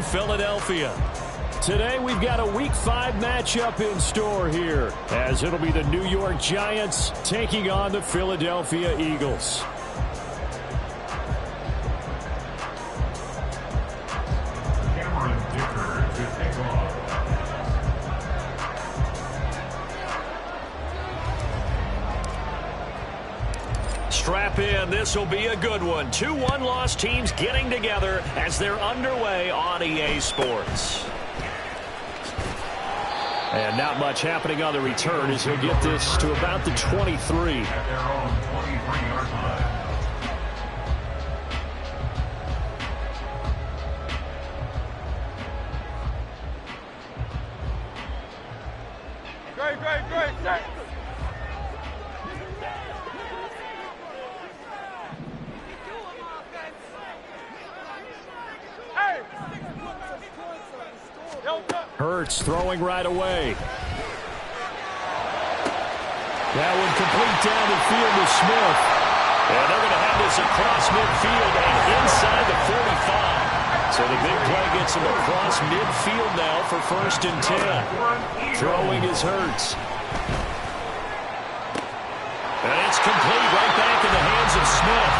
Philadelphia. Today we've got a Week 5 matchup in store here, as it'll be the New York Giants taking on the Philadelphia Eagles. Strap in. This will be a good one. 2 one-loss teams getting together as they're underway on EA Sports. And not much happening on the return as he'll get this to about the 23. At their own 23-yard line. Great. Hurts throwing right away. That one complete down the field to Smith. And they're going to have this across midfield and inside the 45. So the big play gets him across midfield now for 1st and 10. Throwing is Hurts. And it's complete right back in the hands of Smith.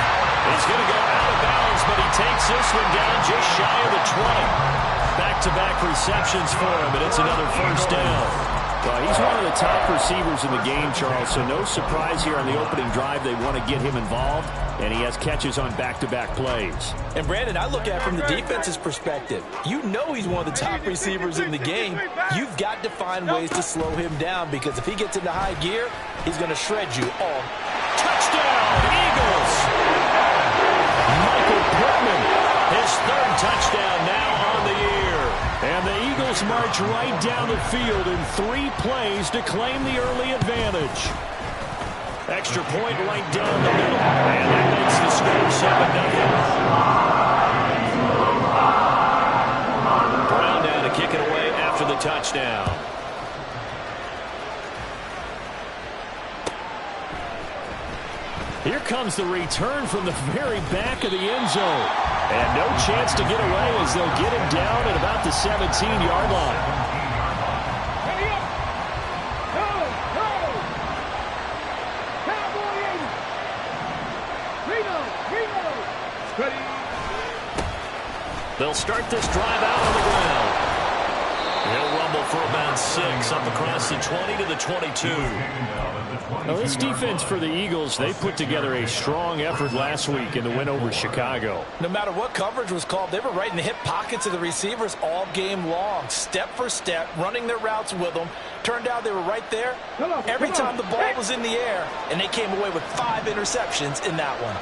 He's going to go out of bounds, but he takes this one down just shy of the 20. Back-to-back receptions for him, and it's another 1st down. Well, he's one of the top receivers in the game, Charles, so no surprise here on the opening drive. They want to get him involved, and he has catches on back-to-back plays. And, Brandon, I look at it from the defense's perspective. You know he's one of the top receivers in the game. You've got to find ways to slow him down because if he gets into high gear, he's going to shred you all. Touchdown, Eagles! Michael Pittman, his 3rd touchdown now on the year. And the Eagles march right down the field in 3 plays to claim the early advantage. Extra point right down the middle. And that makes the score 7-0. Brown now to kick it away after the touchdown. Here comes the return from the very back of the end zone. And no chance to get away as they'll get him down at about the 17-yard line. They'll start this drive out on the ground. He'll rumble for about 6 up across the 20 to the 22. Now, this defense for the Eagles, they put together a strong effort last week in the win over Chicago. No matter what coverage was called, they were right in the hip pockets of the receivers all game long, step for step, running their routes with them. Turned out they were right there every time the ball was in the air, and they came away with 5 interceptions in that one.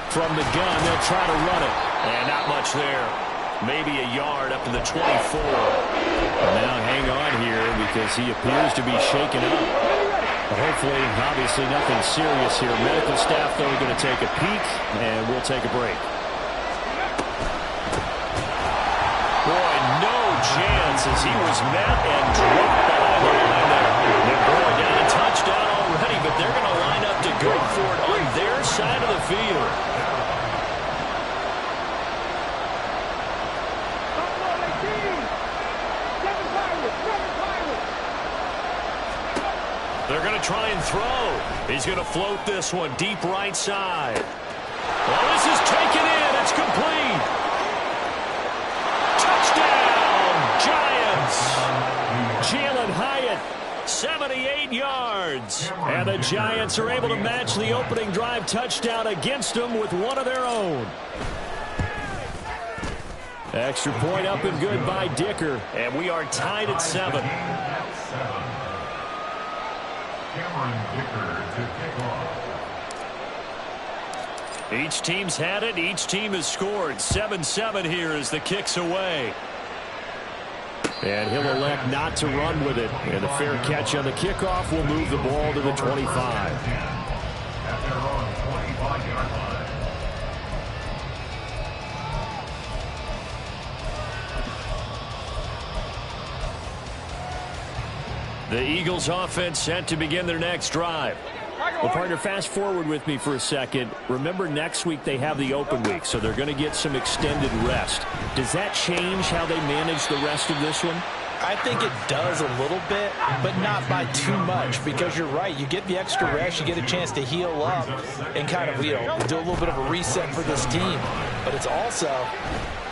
From the gun, they'll try to run it. And not much there. Maybe a yard up to the 24. And now hang on here because he appears to be shaken up. Hopefully, obviously nothing serious here. Medical staff, though, are going to take a peek, and we'll take a break. Boy, no chance as he was met and dropped behind the line there. They're going down a touchdown already, but they're going to line up to go for it on their side of the field. They're going to try and throw. He's going to float this one deep right side. Well, this is taken in. It's complete. Touchdown, Giants. Jalen Hyatt, 78 yards. And the Giants are able to match the opening drive touchdown against them with one of their own. Extra point up and good by Dicker. And we are tied at 7. Cameron Dicker to kick off. Each team's had it. Each team has scored. 7-7 here as the kick's away. And he'll elect not to run with it. And a fair catch on the kickoff will move the ball to the 25. At their own 25-yard line. The Eagles offense set to begin their next drive. Well, partner, fast forward with me for a second. Remember, next week they have the open week, so they're going to get some extended rest. Does that change how they manage the rest of this one? I think it does a little bit, but not by too much, because you're right. You get the extra rest, you get a chance to heal up and kind of, do a little bit of a reset for this team. But it's also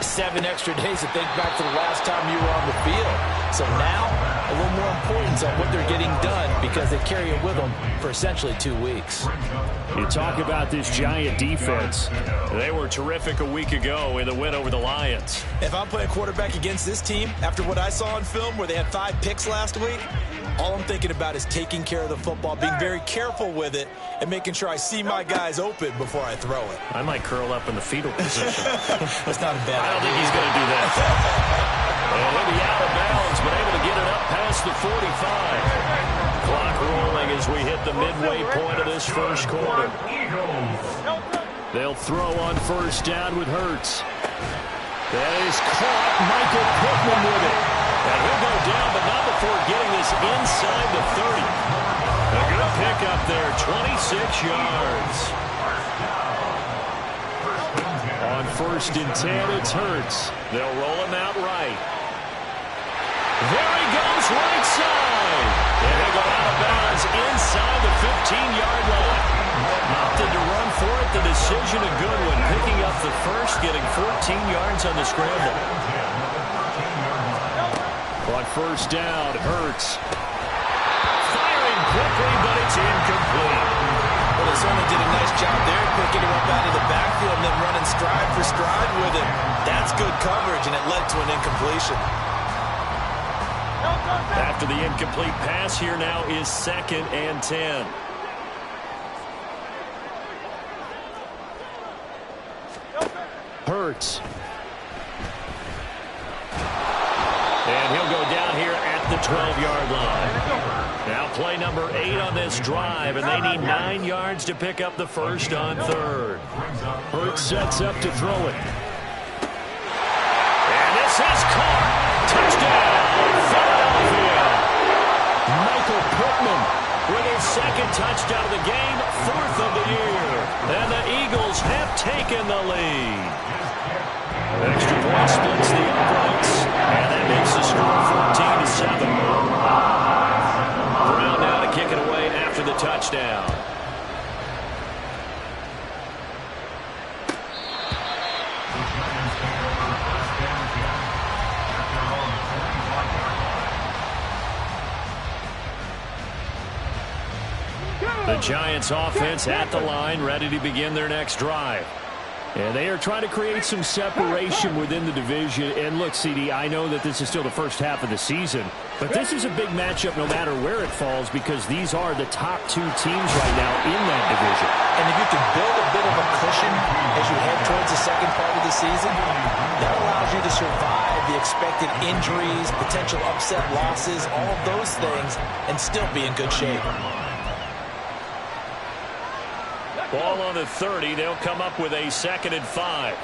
7 extra days to think back to the last time you were on the field. So now, a little more importance on what they're getting done, because they carry it with them for essentially 2 weeks. You talk about this Giant defense. They were terrific a week ago in the win over the Lions. If I'm playing quarterback against this team, after what I saw on film where they had 5 picks last week, all I'm thinking about is taking care of the football, being very careful with it, and making sure I see my guys open before I throw it. I might curl up in the fetal position. That's not a bad idea. I don't think he's going to do that. And he'll be out of bounds, but able to get it up past the 45. Clock rolling as we hit the midway point of this first quarter. They'll throw on first down with Hurts. That is caught. Michael Pittman with it. And he'll go down, but not before getting this inside the 30. A good pickup there, 26 yards. On first and 10, it's Hurts. They'll roll him out right. There he goes, right side. And he'll go out of bounds inside the 15-yard line. Opted to run for it. The decision a good one. Picking up the first, getting 14 yards on the scramble. On first down, Hurts. Firing quickly, but it's incomplete. Well, they certainly did a nice job there, picking him up out of the backfield and then running stride for stride with him. That's good coverage, and it led to an incompletion. After the incomplete pass, here now is 2nd and 10. Hurts. And he'll go down here at the 12-yard line. Now play number 8 on this drive, and they need 9 yards to pick up the first on 3rd. Hurts sets up to throw it. And this is caught. Touchdown, Philadelphia. Michael Pittman with his 2nd touchdown of the game, 4th of the year. And the Eagles have taken the lead. Extra point splits the uprights, and that makes the score 14-7. Brown now to kick it away after the touchdown. The Giants offense at the line, ready to begin their next drive. And they are trying to create some separation within the division. And look, CD, I know that this is still the first half of the season, but this is a big matchup no matter where it falls, because these are the top 2 teams right now in that division. And if you can build a bit of a cushion as you head towards the second part of the season, that allows you to survive the expected injuries, potential upset losses, all of those things, and still be in good shape. Ball on the 30. They'll come up with a 2nd and 5.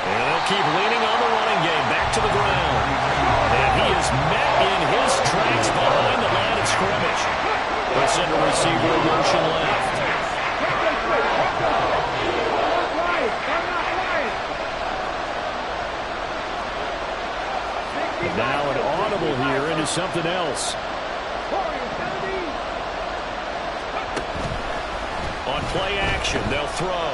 And they'll keep leaning on the running game. Back to the ground. And he is met in his tracks behind the line of scrimmage. The center receiver in motion left. And now an audible here into something else. On play action, they'll throw.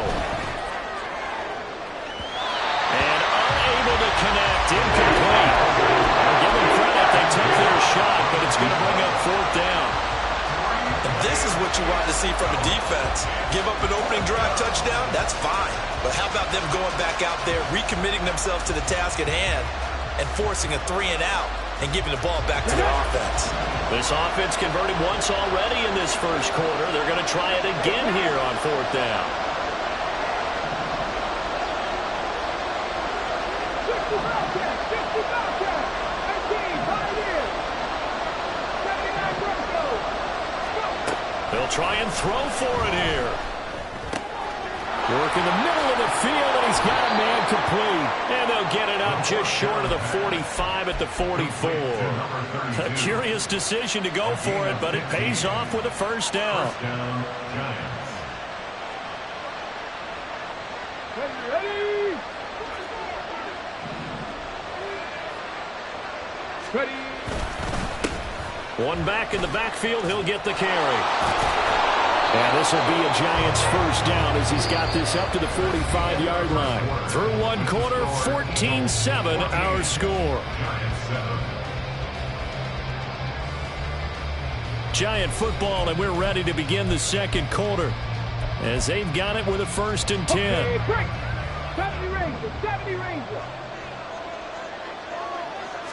And unable to connect, incomplete. I'll give them credit, they took their shot, but it's going to bring up 4th down. And this is what you want to see from a defense. Give up an opening drive touchdown, that's fine. But how about them going back out there, recommitting themselves to the task at hand, and forcing a 3-and-out and giving the ball back to their offense. This offense converted once already in this first quarter. They're going to try it again here on 4th down. They'll try and throw for it here. Work in the middle of the field, and he's got a man complete. And they'll get it up just short of the 45 at the 44. A curious decision to go for it, but it pays off with a first down. Ready. One back in the backfield, he'll get the carry. And this will be a Giants first down as he's got this up to the 45-yard line. Through one quarter, 14-7 our score. Giant football, and we're ready to begin the second quarter as they've got it with a 1st and 10. Okay, break. 70 Ranger, 70 Ranger.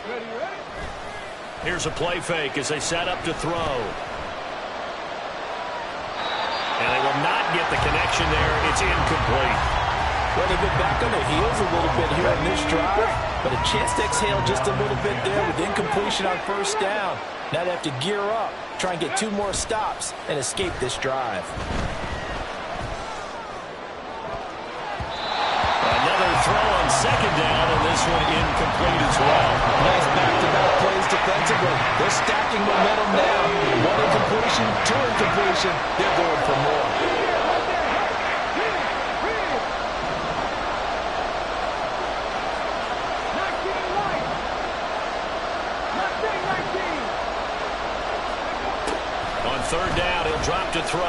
Ready, ready? Here's a play fake as they set up to throw. And they will not get the connection there. It's incomplete. Well, they've been back on their heels a little bit here on this drive, but a chance to exhale just a little bit there with incompletion on first down. Now they have to gear up, try and get 2 more stops, and escape this drive. Another throw on second down, and this one incomplete as well. Nice back-to-back plays defensively. They're stacking momentum now. 1 incompletion, 2 incompletion. They're going for more. On third down, he'll drop to throw.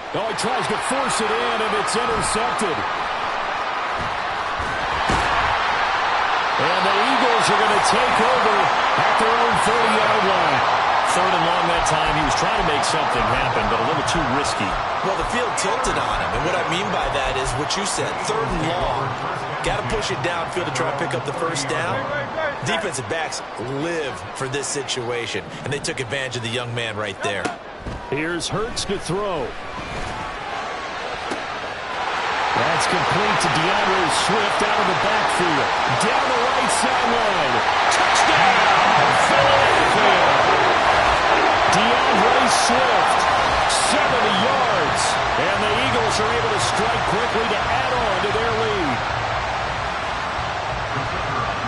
Oh, he tries to force it in, and it's intercepted. And the Eagles are going to take over at their own 30-yard line. Third and long that time. He was trying to make something happen, but a little too risky. Well, the field tilted on him, and what I mean by that is what you said, third and long. Got to push it downfield to try and pick up the first down. Defensive backs live for this situation, and they took advantage of the young man right there. Here's Hurts to throw. That's complete to DeAndre Swift out of the backfield. Down the right sideline. Touchdown! Philadelphia! DeAndre Swift, 70 yards. And the Eagles are able to strike quickly to add on to their lead.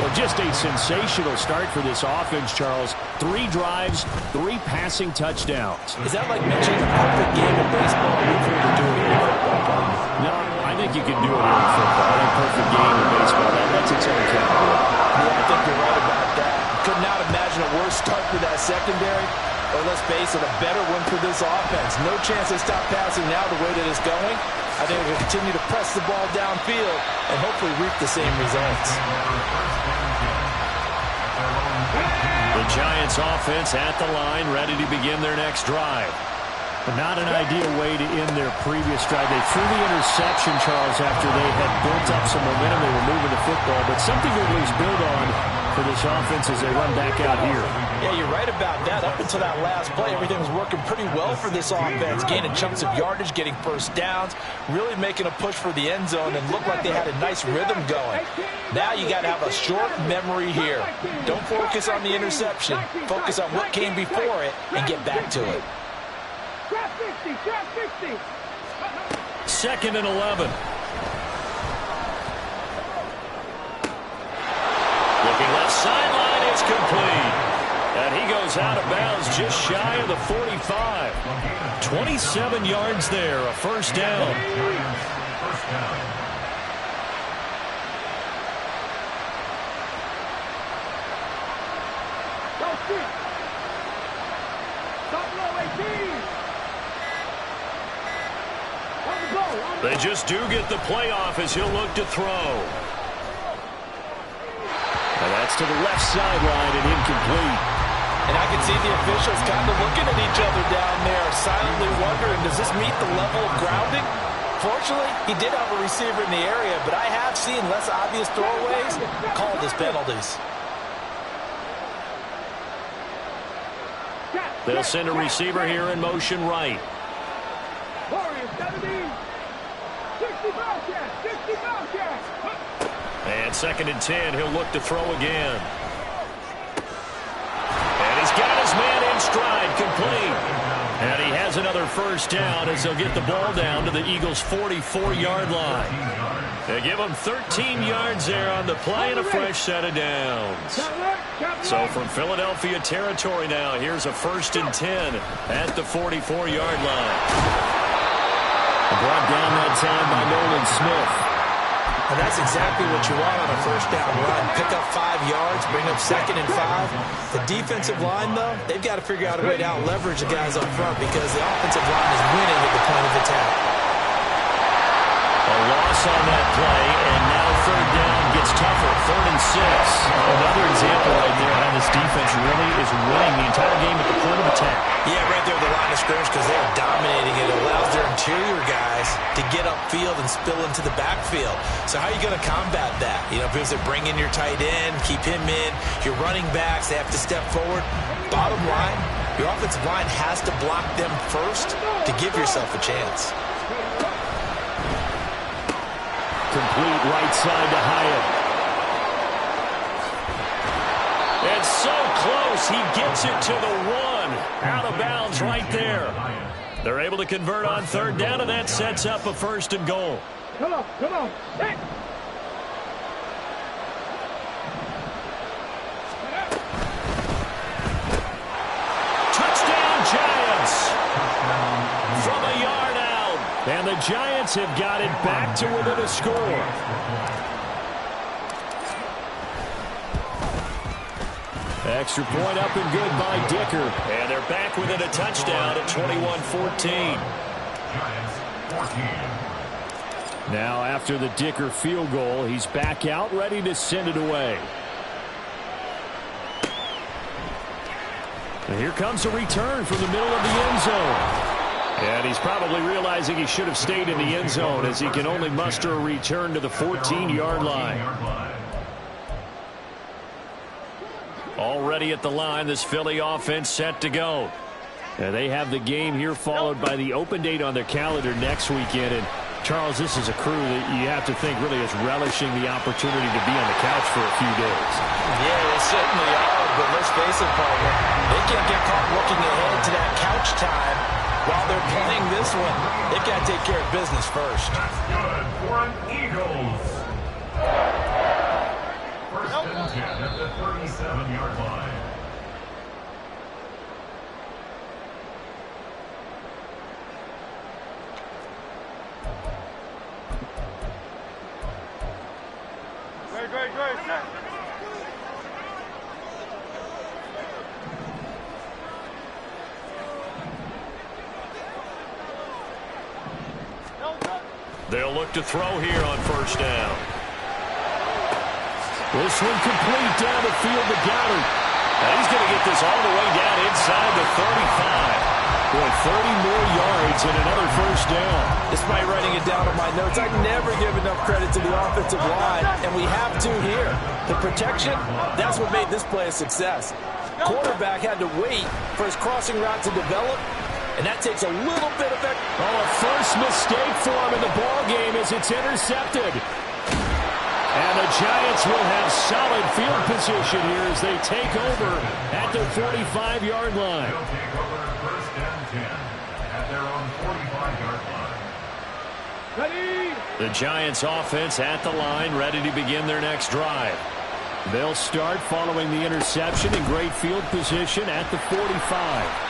Well, just a sensational start for this offense, Charles. 3 drives, 3 passing touchdowns. Is that like mentioning a perfect game in baseball? We've heard to do it in football. No, I think you can do it here in football. I think perfect game in baseball. That's its own category. Yeah, I think you're right about that. Could not imagine a worse start for that secondary. Or let's face it, a better one for this offense. No chance to stop passing now the way that it's going. I think we'll continue to press the ball downfield and hopefully reap the same results. The Giants offense at the line, ready to begin their next drive. But not an ideal way to end their previous drive. They threw the interception, Charles, after they had built up some momentum. They were moving the football, but something to at least build on for this offense as they run back out here. Yeah, you're right about that. Up until that last play, everything was working pretty well for this offense, gaining chunks of yardage, getting first downs, really making a push for the end zone, and looked like they had a nice rhythm going. Now you got to have a short memory here. Don't focus on the interception. Focus on what came before it and get back to it. 2nd and 11. Looking left sideline, it's complete. And he goes out of bounds just shy of the 45. 27 yards there, a first down. They just do get the playoff as he'll look to throw. And that's to the left sideline and incomplete. And I can see the officials kind of looking at each other down there, silently wondering, does this meet the level of grounding? Fortunately, he did have a receiver in the area, but I have seen less obvious throwaways called as penalties. They'll send a receiver here in motion right. And 2nd and 10, he'll look to throw again. And he's got his man in stride, complete. And he has another first down as they'll get the ball down to the Eagles' 44-yard line. They give him 13 yards there on the play and a fresh set of downs. So from Philadelphia territory now, here's a 1st and 10 at the 44-yard line. Brought down that time by Nolan Smith. And that's exactly what you want on a first down run. Pick up 5 yards, bring up 2nd and 5. The defensive line, though, they've got to figure out a way to out-leverage the guys up front because the offensive line is winning at the point of attack. A loss on that play, and now 3rd down gets tougher. 3rd and 6. Another example right there how this defense really is winning the entire game at the point of attack. Yeah, right there at the line of scrimmage because they are dominating it. It allows their interior guys to get upfield and spill into the backfield. So how are you going to combat that? You know, because they bring in your tight end, keep him in. Your running backs, they have to step forward. Bottom line, your offensive line has to block them first to give yourself a chance. Complete right side to Hyatt. And so close, he gets it to the 1. Out of bounds right there. They're able to convert on 3rd down, and that sets up a 1st and goal. Come on, come on. Hey. Touchdown, Giants. From a yard out. And the Giants have got it back to within a score. Extra point up and good by Dicker. And they're back within a touchdown at 21-14. Now after the Dicker field goal, he's back out ready to send it away. And here comes a return from the middle of the end zone. And he's probably realizing he should have stayed in the end zone as he can only muster a return to the 14-yard line. Already at the line, this Philly offense set to go. And they have the game here followed by the open date on their calendar next weekend. And Charles, this is a crew that you have to think really is relishing the opportunity to be on the couch for a few days. Yeah, they certainly are, but let's face it, partner. They can't get caught looking ahead to that couch time while they're playing this one. They got to take care of business first. That's good for an Eagles. 1st and 10 at the 37-yard line. Great, set. They'll look to throw here on 1st down. This one complete down the field to Goddard. Now he's going to get this all the way down inside the 35. Boy, 30 more yards and another 1st down. Despite writing it down on my notes, I never give enough credit to the offensive line, and we have to here. The protection, that's what made this play a success. Quarterback had to wait for his crossing route to develop, and that takes a little bit of effort. Oh, a first mistake for him in the ball game as it's intercepted. And the Giants will have solid field position here as they take over at their 45-yard line. They'll take over 1st and 10 at their own 45-yard line. Ready. The Giants offense at the line, ready to begin their next drive. They'll start following the interception in great field position at the 45.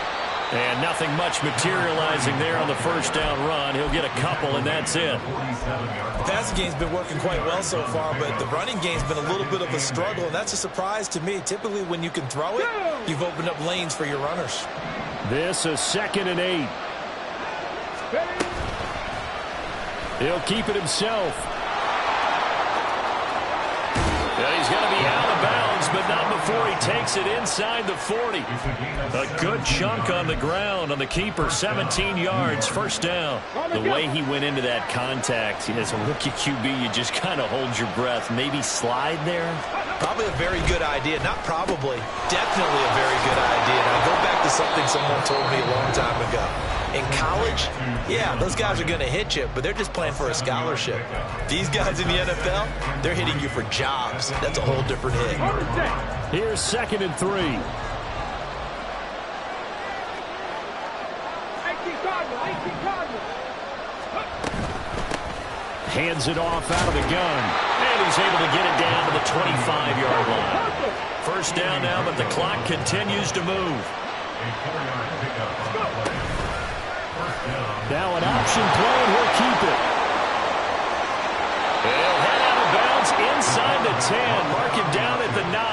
And nothing much materializing there on the 1st down run. He'll get a couple, and that's it. The passing game's been working quite well so far, but the running game's been a little bit of a struggle, and that's a surprise to me. Typically, when you can throw it, you've opened up lanes for your runners. This a 2nd and 8. He'll keep it himself. Yeah, he's going to be out of bounds, but not before he takes it inside the 40. A good chunk on the ground on the keeper, 17 yards, 1st down. The way he went into that contact, as a rookie QB, you just kind of hold your breath. Maybe slide there? Probably a very good idea. Not probably. Definitely a very good idea. And I go back to something someone told me a long time ago. In college, yeah, those guys are going to hit you, but they're just playing for a scholarship. These guys in the NFL, they're hitting you for jobs. That's a whole different hit. Here's 2nd and 3. hands it off out of the gun. And he's able to get it down to the 25-yard line. First down now, but the clock continues to move. Now an option play, and he'll keep it. He'll head out of bounds inside the 10. Mark him down at the 9.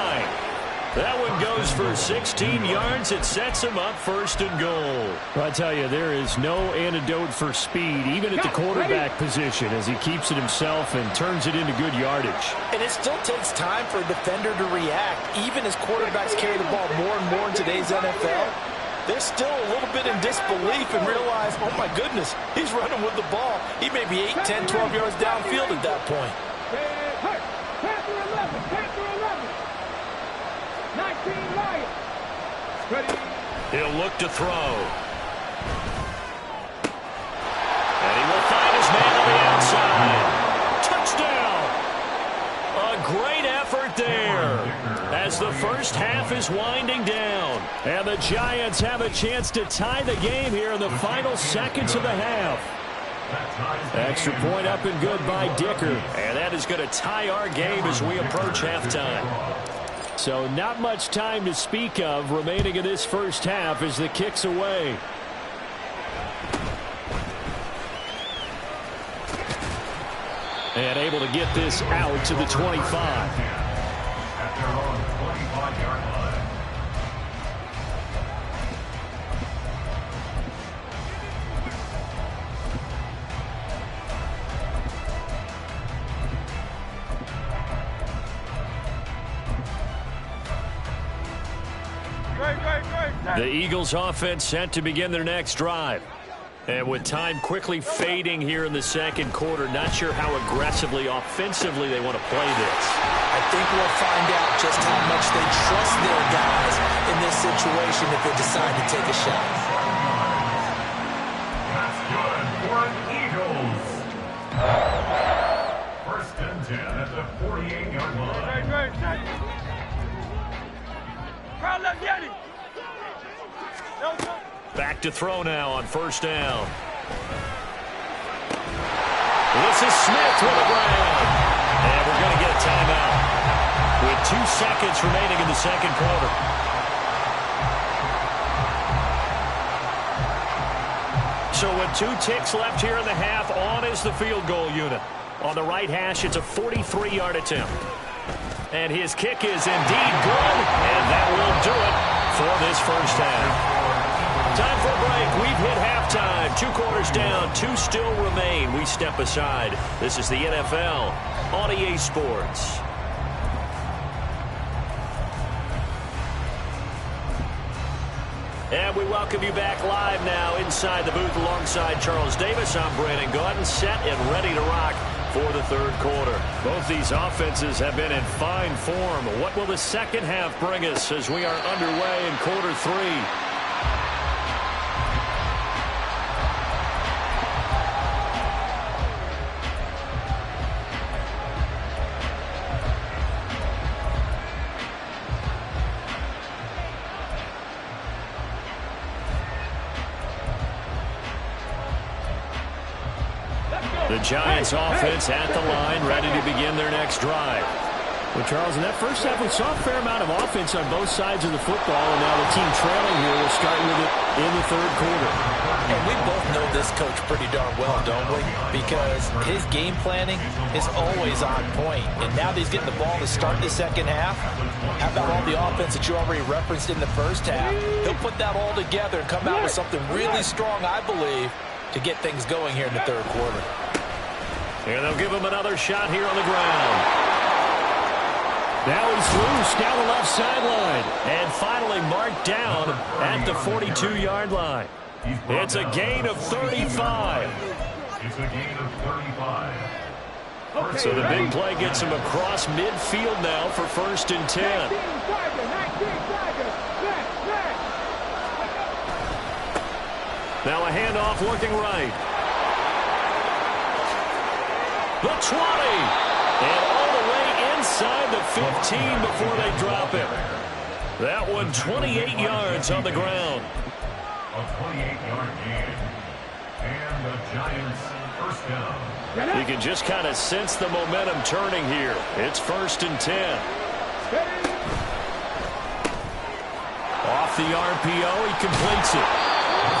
That one goes for 16 yards. It sets him up first and goal. Well, I tell you, there is no antidote for speed, even at the quarterback position, as he keeps it himself and turns it into good yardage. And it still takes time for a defender to react. Even as quarterbacks carry the ball more and more in today's NFL, they're still a little bit in disbelief and realize, oh my goodness, he's running with the ball. He may be 8, 10, 12 yards downfield at that point. He'll look to throw. And he will find his man on the outside. Touchdown! A great effort there as the first half is winding down. And the Giants have a chance to tie the game here in the final seconds of the half. Extra point up and good by Dicker. And that is going to tie our game as we approach halftime. So not much time to speak of remaining in this first half as the kick's away. And able to get this out to the 25. At their own 25-yard line. The Eagles offense set to begin their next drive. And with time quickly fading here in the second quarter, not sure how aggressively, offensively they want to play this. I think we'll find out just how much they trust their guys in this situation if they decide to take a shot. That's good for an Eagles. First and 10 at the 48-yard line. Back to throw now on first down. This is Smith with the ground. And we're going to get a timeout with 2 seconds remaining in the second quarter. So with 2 ticks left here in the half, on is the field goal unit. On the right hash, it's a 43-yard attempt. And his kick is indeed good, and that will do it for this first half. Time for a break. We've hit halftime. 2 quarters down, 2 still remain. We step aside. This is the NFL on EA Sports. And we welcome you back live now inside the booth alongside Charles Davis. I'm Brandon Gaudin, set and ready to rock for the third quarter. Both these offenses have been in fine form. What will the second half bring us as we are underway in quarter 3? The Giants offense at the line, ready to begin their next drive. Well, Charles, in that first half, we saw a fair amount of offense on both sides of the football, and now the team trailing here will start with it in the third quarter. And we both know this coach pretty darn well, don't we? Because his game planning is always on point. And now that he's getting the ball to start the second half, how about all the offense that you already referenced in the first half? He'll put that all together and come out with something really strong, I believe, to get things going here in the third quarter. And they'll give him another shot here on the ground. Now he's loose down the left sideline. And finally marked down at the 42-yard line. It's a gain of 35. It's a gain of 35. So the big play gets him across midfield now for first and 10. Now a handoff looking right. The 20. And all the way inside the 15 before they drop it. That one 28 yards on the ground. A 28-yard gain. And the Giants First down. You can just kind of sense the momentum turning here. It's 1st and 10. Off the RPO, he completes it.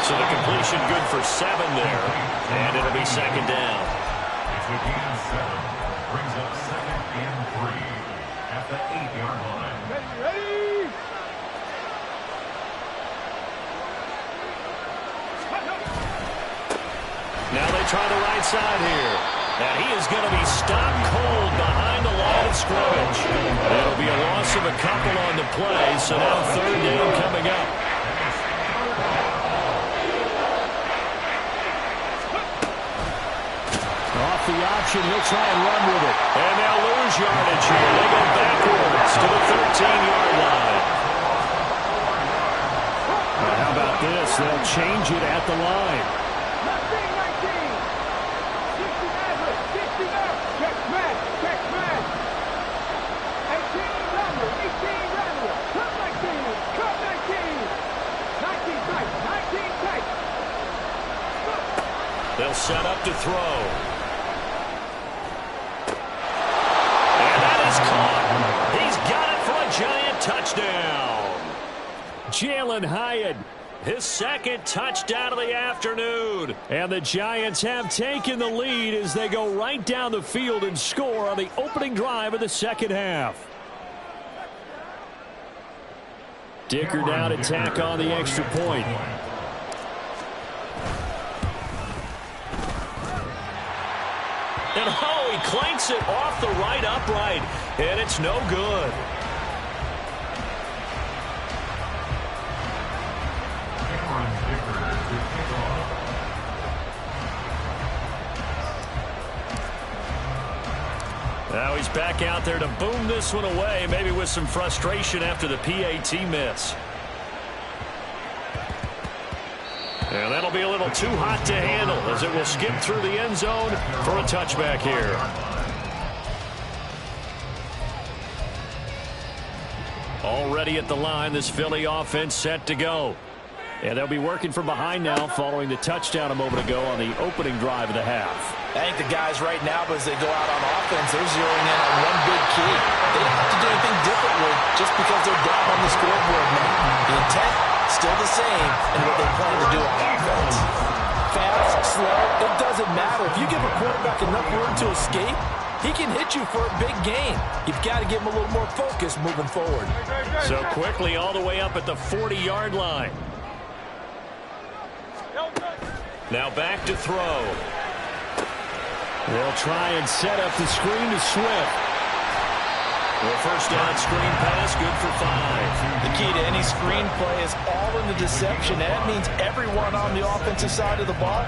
So the completion good for 7 there. And it'll be 2nd down. It's a gain of 7. Brings up 2nd and 3 at the 8-yard line. Ready? Now they try the right side here. And he is going to be stopped cold behind the line of scrimmage. It'll be a loss of a couple on the play, so now 3rd down coming up. Off the option, he'll try and run with it. And they'll lose yardage here. They go backwards to the 13-yard line. Now, how about this? They'll change it at the line. 19 They'll set up to throw. And that is caught. He's got it for a Giant touchdown. Jalin Hyatt, His 2nd touchdown of the afternoon. and the Giants have taken the lead as they go right down the field and score on the opening drive of the 2nd half. Dicker down to tack on the extra point. And oh, he clanks it off the right upright, and it's no good. Cameron Dicker to kick off. Now he's back out there to boom this one away, maybe with some frustration after the PAT miss. And that'll be a little too hot to handle as it will skip through the end zone for a touchback here. Already at the line, this Philly offense set to go. And they'll be working from behind now following the touchdown a moment ago on the opening drive of the half. I think the guys right now, as they go out on offense, they're zeroing in on one big key. They don't have to do anything differently just because they're down on the scoreboard now. The intent, still the same, and what they plan to do on offense. Fast, slow, it doesn't matter. If you give a quarterback enough room to escape, he can hit you for a big gain. You've got to give him a little more focus moving forward. So quickly all the way up at the 40-yard line. Now back to throw. They'll try and set up the screen to Swift. Well, first down screen pass, good for 5. The key to any screen play is all in the deception. And that means everyone on the offensive side of the ball.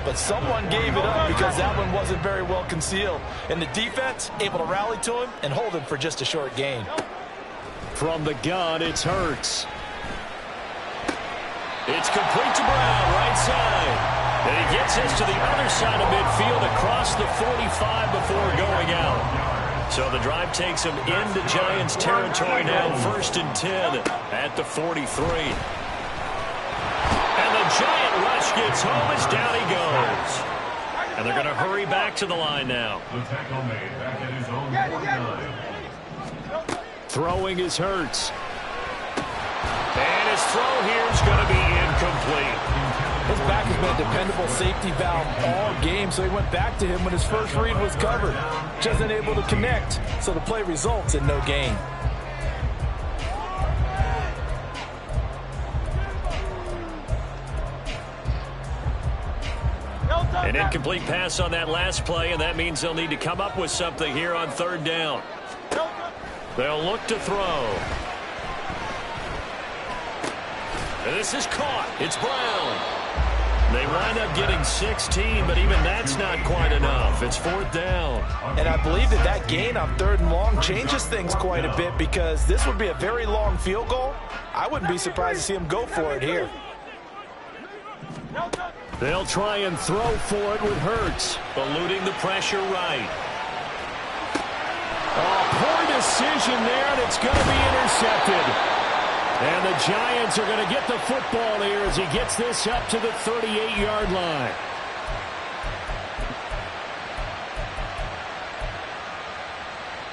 But someone gave it up because that one wasn't very well concealed. And the defense able to rally to him and hold him for just a short gain. From the gun, it's Hurts. It's complete to Brown, right side. And he gets this to the other side of midfield across the 45 before going out. So the drive takes him into Giants territory now, 1st and 10 at the 43. And the Giant rush gets home as down he goes. And they're going to hurry back to the line now. The tackle made back at his own 49. Throwing is Hurts. And his throw here is going to be incomplete. His back has been a dependable safety valve all game, so he went back to him when his first read was covered. Just unable to connect, so the play results in no gain. An incomplete pass on that last play, and that means they'll need to come up with something here on 3rd down. They'll look to throw. And this is caught. It's Brown. They wind up getting 16, but even that's not quite enough. It's 4th down. And I believe that gain on 3rd and long changes things quite a bit because this would be a very long field goal. I wouldn't be surprised to see him go for it here. They'll try and throw for it with Hurts. Eluding the pressure right. Oh, poor decision there, and it's going to be intercepted. And the Giants are going to get the football here as he gets this up to the 38-yard line.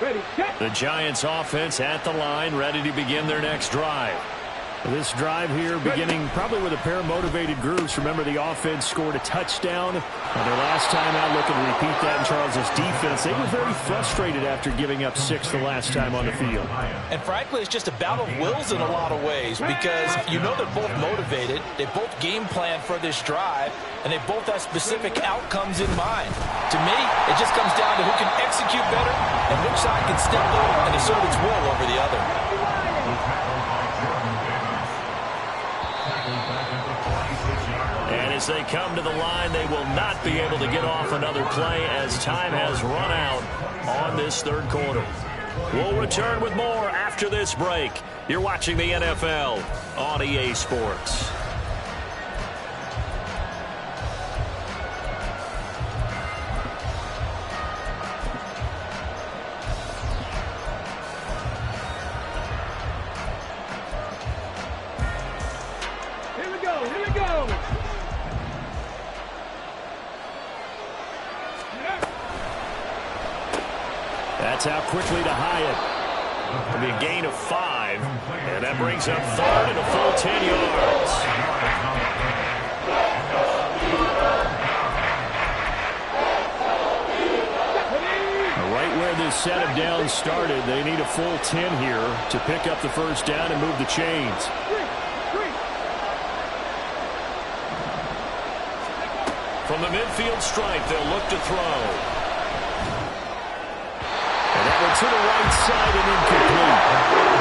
Ready, set. The Giants offense at the line, ready to begin their next drive. This drive here beginning probably with a pair of motivated groups. Remember, the offense scored a touchdown on their last time out. Looking to repeat that in Charles' defense. They were very frustrated after giving up 6 the last time on the field. And frankly, it's just a battle of wills in a lot of ways because you know they're both motivated. They both game plan for this drive, and they both have specific outcomes in mind. To me, it just comes down to who can execute better and which side can step up and assert its will over the other. And as they come to the line, they will not be able to get off another play as time has run out on this third quarter. We'll return with more after this break. You're watching the NFL on EA Sports. Here we go, here we go. That's out quickly to Hyatt. It'll be a gain of 5, and that brings up third and a full 10 yards. Right where this set of downs started, they need a full 10 here to pick up the first down and move the chains. From the midfield stripe, they'll look to throw. And that one to the right side and incomplete.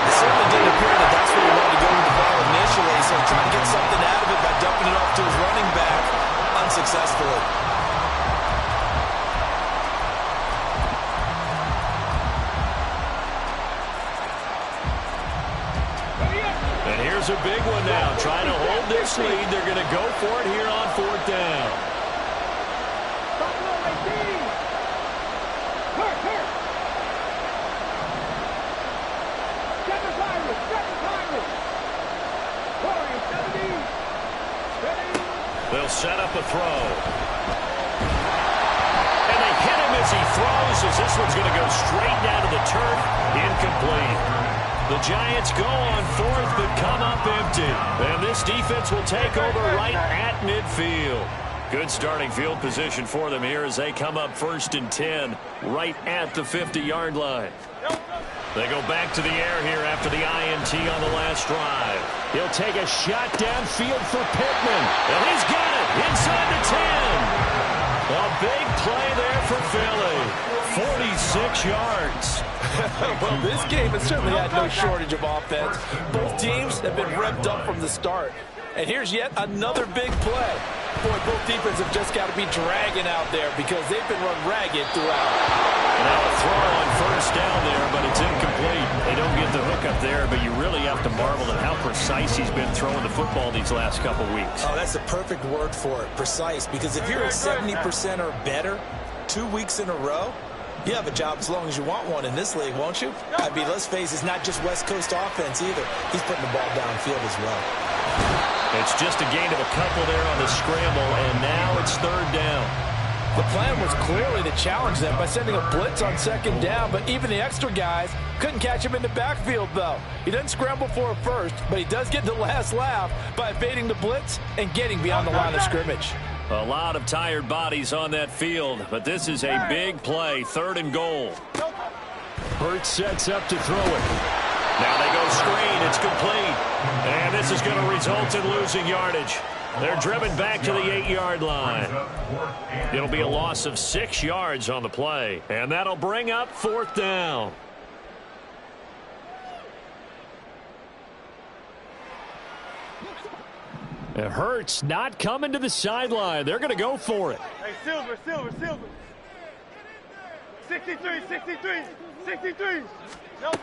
It certainly didn't appear that that's where he wanted to go with the ball initially, so trying to get something out of it by dumping it off to his running back unsuccessfully. And here's a big one now. Trying to hold this lead. They're going to go for it here on 4th down. They'll set up a throw. And they hit him as he throws, as this one's going to go straight down to the turf. Incomplete. The Giants go on 4th, but come up empty. And this defense will take over right at midfield. Good starting field position for them here as they come up 1st and 10, right at the 50-yard line. They go back to the air here after the INT on the last drive. He'll take a shot downfield for Pittman. And he's got it inside the 10. A big play there for Philly. 46 yards. Well, this game has certainly had no shortage of offense. Both teams have been revved up from the start. And here's yet another big play. Boy, both defenses have just got to be dragging out there because they've been run ragged throughout. Now a throw on 1st down there, but it's incomplete. They don't get the hook up there, but you really have to marvel at how precise he's been throwing the football these last couple weeks. Oh, that's the perfect word for it, precise, because if you're at 70% or better 2 weeks in a row, you have a job as long as you want one in this league, won't you? I mean, let's face it, it's not just West Coast offense either. He's putting the ball downfield as well. It's just a gain of a couple there on the scramble, and now it's 3rd down. The plan was clearly to challenge them by sending a blitz on 2nd down, but even the extra guys couldn't catch him in the backfield, though. He doesn't scramble for a first, but he does get the last laugh by evading the blitz and getting beyond the line of scrimmage. A lot of tired bodies on that field, but this is a big play, 3rd and goal. Hurts sets up to throw it. Now they go screen. It's complete. And this is going to result in losing yardage. They're driven back to the 8-yard line. It'll be a loss of 6 yards on the play. And that'll bring up 4th down. It hurts not coming to the sideline. They're going to go for it. Hey, Silver. 63. Nope.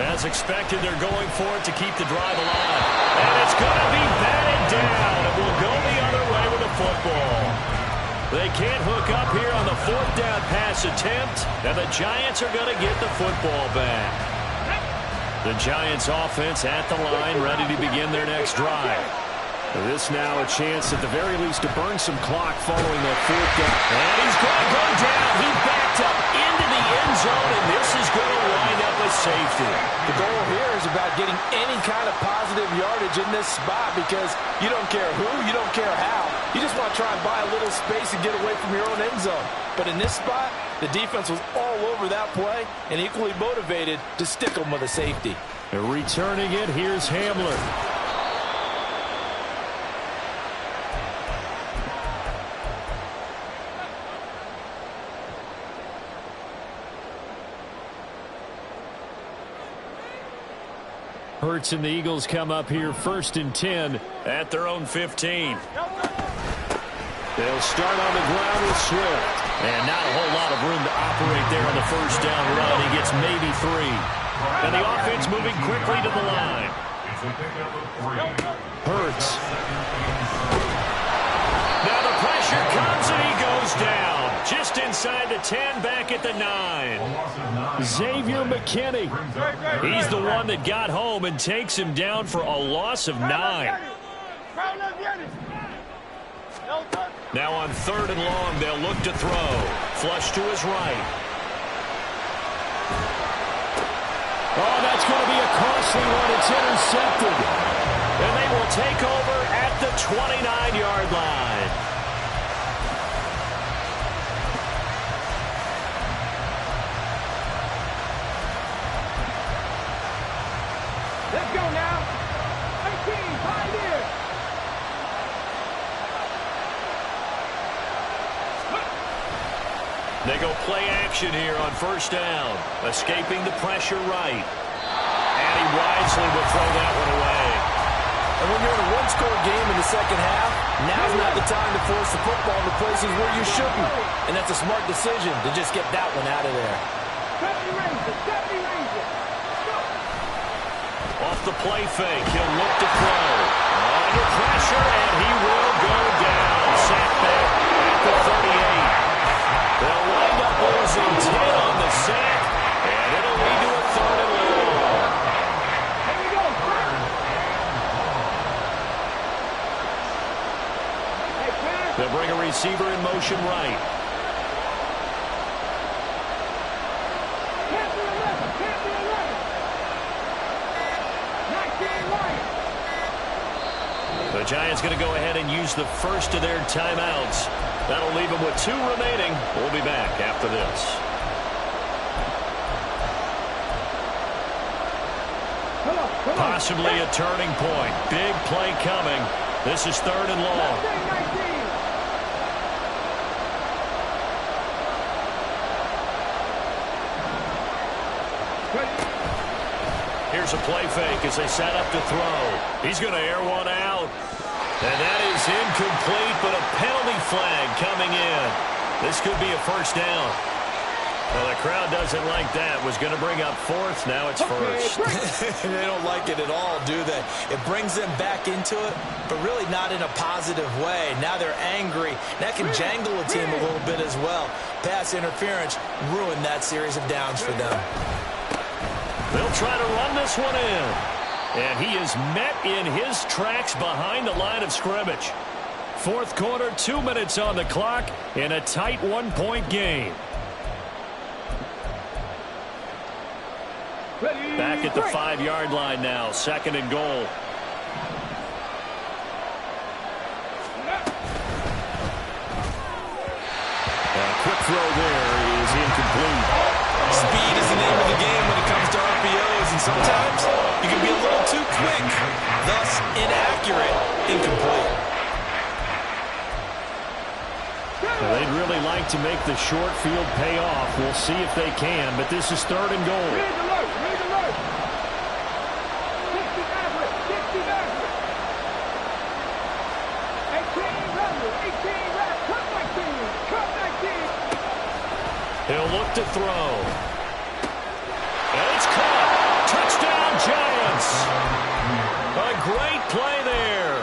As expected, they're going for it to keep the drive alive. And it's going to be batted down. It will go the other way with the football. They can't hook up here on the 4th down pass attempt, and the Giants are going to get the football back. The Giants offense at the line, ready to begin their next drive. This now a chance at the very least to burn some clock following that 4th down. And he's going to go down. He backed up into the end zone, and this is going to safety. The goal here is about getting any kind of positive yardage in this spot because you don't care who, you don't care how. You just want to try and buy a little space and get away from your own end zone. But in this spot, the defense was all over that play and equally motivated to stick them with a safety. Returning it, here's Hamler. Hurts and the Eagles come up here 1st and 10 at their own 15. They'll start on the ground with Swift. And not a whole lot of room to operate there on the first down run. He gets maybe 3. And the offense moving quickly to the line. Hurts. Now the pressure comes and he goes down. Just inside the 10, back at the 9. Xavier McKinney. He's the one that got home and takes him down for a loss of 9. Now on 3rd and long, they'll look to throw. Flush to his right. Oh, that's going to be a costly one. It's intercepted. And they will take over at the 29-yard line. Let's go now. 18, 5 years. They go play action here on 1st down. Escaping the pressure right. And he wisely will throw that one away. And when you're in a one-score game in the second half, now's not the time to force the football into places where you shouldn't. And that's a smart decision to just get that one out of there. 70 Rangers. Off the play fake, he'll look to throw. Under pressure, and he will go down. Sacked back at the 38. They'll wind up losing 10 on the sack, and it'll lead to a 3rd and long. Here we go. They'll bring a receiver in motion right. Can't be 11. Can't be 11. 19 Lions. The Giants going to go ahead and use the first of their timeouts. That'll leave them with 2 remaining. We'll be back after this. Come on. Possibly a turning point. Big play coming. This is 3rd and long. Here's a play fake as they set up to throw. He's going to air one out. And that is incomplete, but a penalty flag coming in. This could be a 1st down. Well, the crowd doesn't like that. Was going to bring up 4th. Now it's 1st. They don't like it at all, do they? It brings them back into it, but really not in a positive way. Now they're angry. That can jangle a team a little bit as well. Pass interference ruined that series of downs for them. They'll try to run this one in. And he is met in his tracks behind the line of scrimmage. 4th quarter, 2 minutes on the clock in a tight 1-point game. Back at the 5-yard line now. 2nd and goal. Quick throw there is incomplete. Speed is the name of the game when it comes to RPOs, and sometimes you can be a little too quick, thus inaccurate, incomplete. They'd really like to make the short field pay off. We'll see if they can, but this is 3rd and goal. Read alert. 60 average. 18 runner. Cut 19. He'll look to throw. And it's caught. Touchdown, Giants. A great play there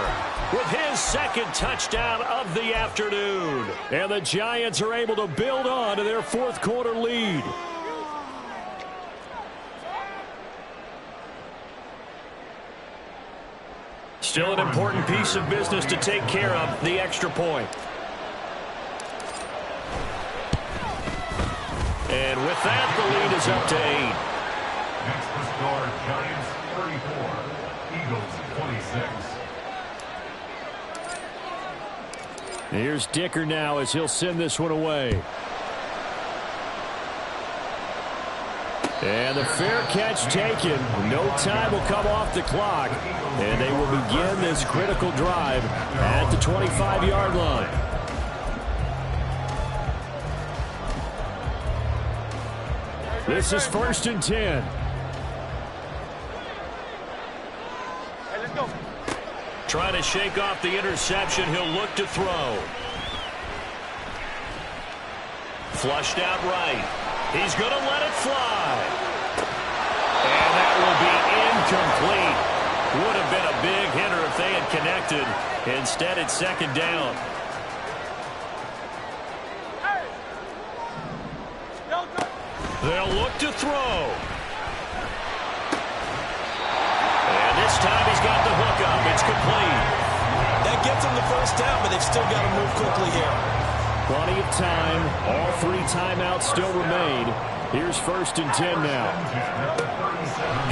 with his 2nd touchdown of the afternoon. And the Giants are able to build on to their 4th quarter lead. Still an important piece of business to take care of, the extra point. And with that, the lead is up to 8. Next to score, Giants 34, Eagles 26. Here's Dicker now as he'll send this one away. And the fair catch taken. No time will come off the clock. And they will begin this critical drive at the 25-yard line. This is 1st and 10. Hey, let's go. Trying to shake off the interception. He'll look to throw. Flushed out right. He's going to let it fly. And that will be incomplete. Would have been a big hitter if they had connected. Instead, it's 2nd down. They'll look to throw. And this time he's got the hook up. It's complete. That gets them the 1st down, but they've still got to move quickly here. Plenty of time. All 3 timeouts still remain. Here's 1st and 10 now.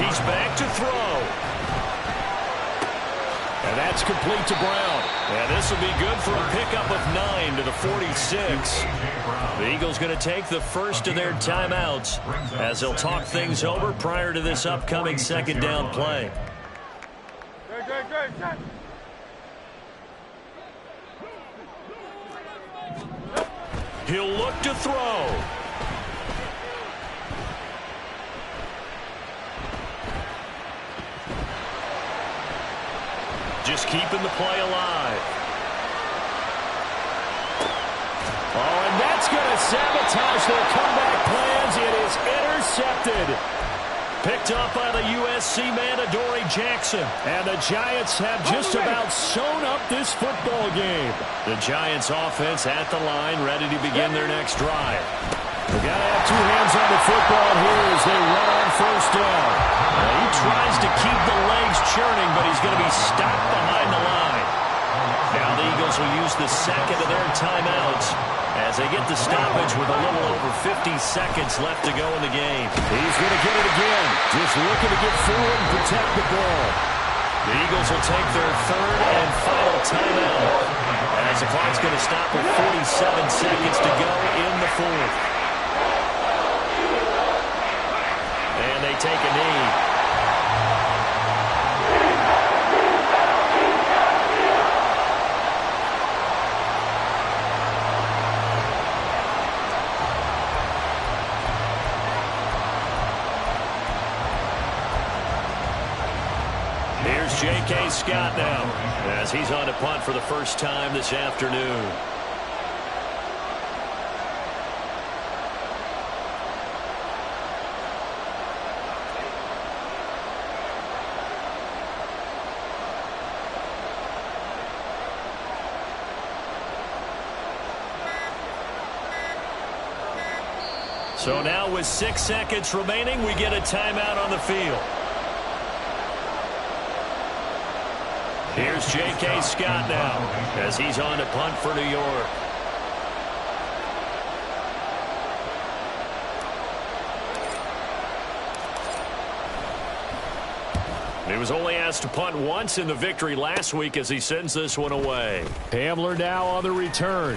He's back to throw. And that's complete to Brown. And this will be good for a pickup of 9 to the 46. The Eagles going to take the first of their timeouts as they'll talk things over prior to this upcoming 2nd down play. Good. He'll look to throw. Just keeping the play alive. Oh, and that's going to sabotage their comeback plans. It is intercepted. Picked up by the USC man, Adoree Jackson. And the Giants have just about sewn up this football game. The Giants offense at the line, ready to begin their next drive. They've got to have 2 hands on the football here as they run on 1st down. He tries to keep the legs churning, but he's going to be stopped behind the line. Now the Eagles will use the 2nd of their timeouts as they get the stoppage with a little over 50 seconds left to go in the game. He's going to get it again. Just looking to get forward and protect the ball. The Eagles will take their 3rd and final timeout as the clock's going to stop with 47 seconds to go in the 4th. And they take a knee. Here's J.K. Scott now as he's on to punt for the first time this afternoon. So now with 6 seconds remaining, we get a timeout on the field. Here's J.K. Scott now as he's on to punt for New York. He was only asked to punt once in the victory last week as he sends this one away. Hamler now on the return.